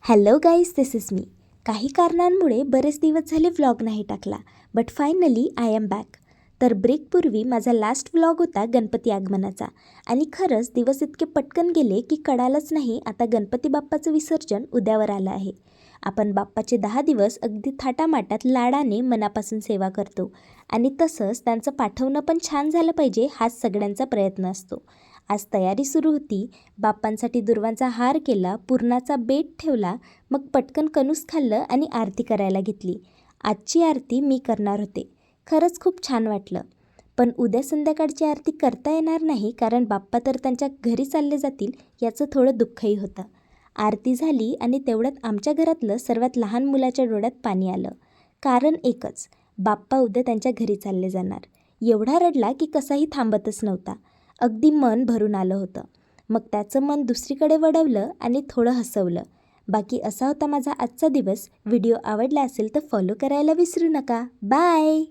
Hello guys, this is me. काही कारणांमुळे बरेच दिवस झाले व्लॉग नाही टाकला, but finally I am back. तर ब्रेकपूर्वी माझा लास्ट व्लॉग होता गणपती आगमनाचा. आणि खरंच दिवस इतके पटकन गेले की कळालंच नाही आता गणपती बाप्पाचं विसर्जन उद्यावर आलं आहे. आपण बाप्पाचे 10 दिवस अगदी थाटामाटात लाडाने मनापासून सेवा करतो आणि तसंच त्यांचं पाठवणं पण छान झालं पाहिजे हाच सगळ्यांचा प्रयत्न असतो. आज तयारी सुरू होती. बाप्पांसाठी दुर्वांचा हार केला, पुरणाचा बेट ठेवला, मग पटकन कणूस खाल्लं आणि आरती करायला घेतली. आजची आरती मी करणार होते. खरंच खूप छान वाटलं. पण उद्या संध्याकाळची आरती करता येणार नाही कारण बाप्पा तर त्यांच्या घरी चालले जातील याचं थोडं दुःखही होतं. आरती झाली आणि तेवढ्यात आमच्या घरातलं सर्वात लहान मुलाच्या डोळ्यात पाणी आलं. कारण एकच, बाप्पा उद्या त्यांच्या घरी चालले जाणार. एवढा रडला की कसाही थांबतच नव्हता. अगदी मन भरून आलं होतं. मग त्याचं मन दुसरीकडे वळवलं आणि थोडं हसवलं. बाकी असा होता माझा आजचा दिवस. व्हिडिओ आवडला असेल तर फॉलो करायला विसरू नका. बाय.